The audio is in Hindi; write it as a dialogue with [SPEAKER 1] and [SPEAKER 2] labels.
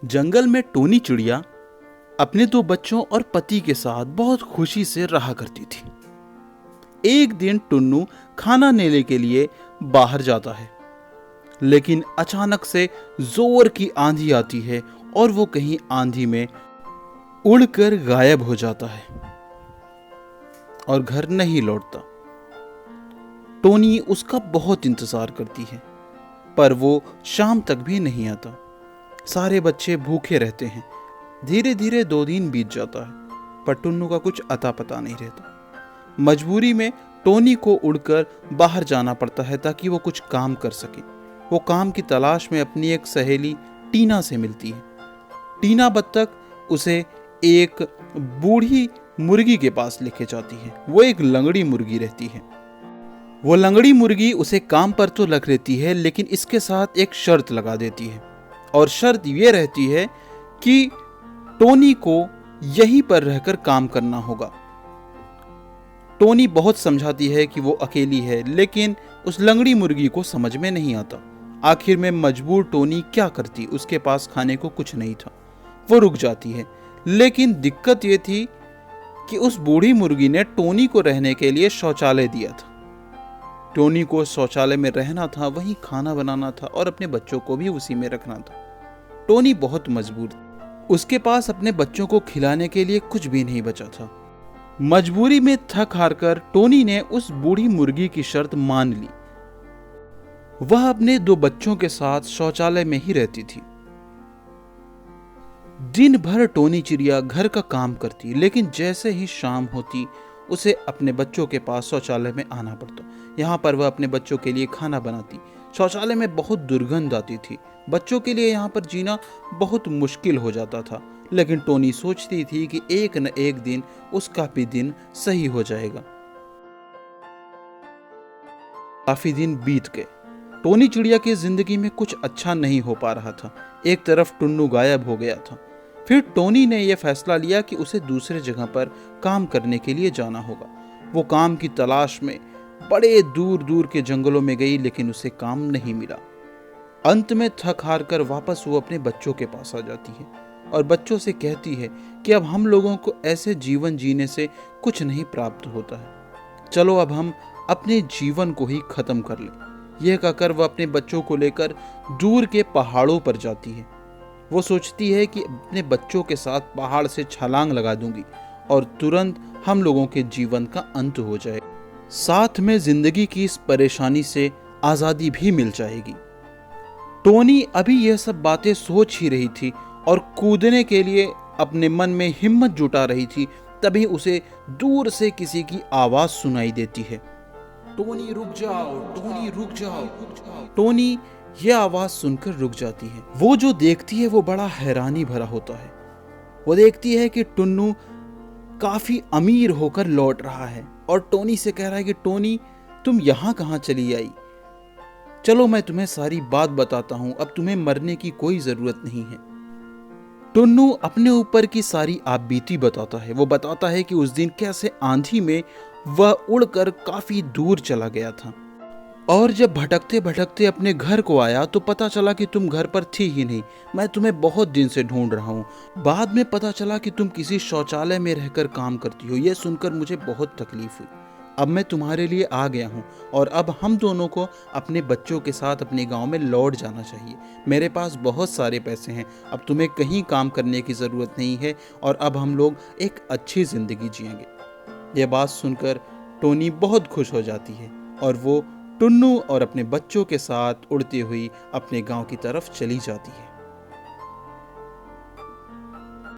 [SPEAKER 1] जंगल में टोनी चिड़िया अपने दो बच्चों और पति के साथ बहुत खुशी से रहा करती थी। एक दिन टुन्नू खाना लेने के लिए बाहर जाता है, लेकिन अचानक से जोर की आंधी आती है और वो कहीं आंधी में उड़कर गायब हो जाता है और घर नहीं लौटता। टोनी उसका बहुत इंतजार करती है, पर वो शाम तक भी नहीं आता। सारे बच्चे भूखे रहते हैं। धीरे धीरे 2 दिन बीत जाता है, पर टुन्नू का कुछ अता पता नहीं रहता। मजबूरी में टोनी को उड़कर बाहर जाना पड़ता है ताकि वो कुछ काम कर सके। वो काम की तलाश में अपनी एक सहेली टीना से मिलती है। टीना बत्तख उसे एक बूढ़ी मुर्गी के पास लेके जाती है। वो एक लंगड़ी मुर्गी रहती है। वो लंगड़ी मुर्गी उसे काम पर तो लग लेती है, लेकिन इसके साथ एक शर्त लगा देती है, और शर्त ये रहती है कि टोनी को यहीं पर रहकर काम करना होगा। टोनी बहुत समझाती है कि वो अकेली है, लेकिन उस लंगड़ी मुर्गी को समझ में नहीं आता। आखिर में मजबूर टोनी क्या करती, उसके पास खाने को कुछ नहीं था। वो रुक जाती है, लेकिन दिक्कत ये थी कि उस बूढ़ी मुर्गी ने टोनी को रहने के लिए शौचालय दिया था। टोनी को शौचालय में रहना था, वहीं खाना बनाना था और अपने बच्चों को भी उसी में रखना था। टोनी बहुत मजबूर था। उसके पास अपने बच्चों को खिलाने के लिए कुछ भी नहीं बचा था। मजबूरी में थक हार कर टोनी ने उस बूढ़ी मुर्गी की शर्त मान ली। वह अपने 2 बच्चों के साथ शौचालय में ही रहती थी। दिन भर टोनी चिड़िया घर का काम करती, लेकिन जैसे ही शाम होती उसे अपने बच्चों के पास शौचालय में आना पड़ता। यहाँ पर वह अपने बच्चों के लिए खाना बनाती। शौचालय में बहुत दुर्गंध आती थी। बच्चों के लिए यहाँ पर जीना बहुत मुश्किल हो जाता था, लेकिन टोनी सोचती थी कि एक न एक दिन उसका भी दिन सही हो जाएगा। काफी दिन बीत गए। टोनी चिड़िया की जिंदगी में कुछ अच्छा नहीं हो पा रहा था। एक तरफ टुन्नू गायब हो गया था। फिर टोनी ने यह फैसला लिया कि उसे दूसरे जगह पर काम करने के लिए जाना होगा। वो काम की तलाश में बड़े दूर दूर के जंगलों में गई, लेकिन उसे काम नहीं मिला। अंत में थक हार कर वापस वो अपने बच्चों के पास आ जाती है और बच्चों से कहती है कि अब हम लोगों को ऐसे जीवन जीने से कुछ नहीं प्राप्त होता है। चलो अब हम अपने जीवन को ही खत्म कर लें। यह कहकर वह अपने बच्चों को लेकर दूर के पहाड़ों पर जाती है। वो सोचती है कि अपने बच्चों के साथ पहाड़ से छलांग लगा दूंगी और तुरंत हम लोगों के जीवन का अंत हो जाए। साथ में जिंदगी की इस परेशानी से आजादी भी मिल जाएगी। टोनी अभी यह सब बातें सोच ही रही थी और कूदने के लिए अपने मन में हिम्मत जुटा रही थी, तभी उसे दूर से किसी की आवाज सुनाई देती है। टोनी रुक जाओ, टोनी रुक जाओ। टोनी यह आवाज सुनकर रुक जाती है। वो जो देखती है वो बड़ा हैरानी भरा होता है। वो देखती है कि टुन्नू काफी अमीर होकर लौट रहा है और टोनी से कह रहा है कि टोनी तुम यहाँ कहाँ चली आई? चलो मैं तुम्हें सारी बात बताता हूँ, अब तुम्हें मरने की कोई जरूरत नहीं है। टुन्नू अपने ऊपर की सारी आपबीती बताता है। वो बताता है कि उस दिन कैसे आंधी में वह उड़कर काफी दूर चला गया था, और जब भटकते भटकते अपने घर को आया तो पता चला कि तुम घर पर थी ही नहीं। मैं तुम्हें बहुत दिन से ढूंढ रहा हूँ। बाद में पता चला कि तुम किसी शौचालय में रहकर काम करती हो। यह सुनकर मुझे बहुत तकलीफ हुई। अब मैं तुम्हारे लिए आ गया हूँ और अब हम दोनों को अपने बच्चों के साथ अपने गांव में लौट जाना चाहिए। मेरे पास बहुत सारे पैसे हैं, अब तुम्हें कहीं काम करने की ज़रूरत नहीं है और अब हम लोग एक अच्छी ज़िंदगी जिएंगे। यह बात सुनकर टोनी बहुत खुश हो जाती है और वो टुन्नू और अपने बच्चों के साथ उड़ती हुई अपने गांव की तरफ चली जाती है।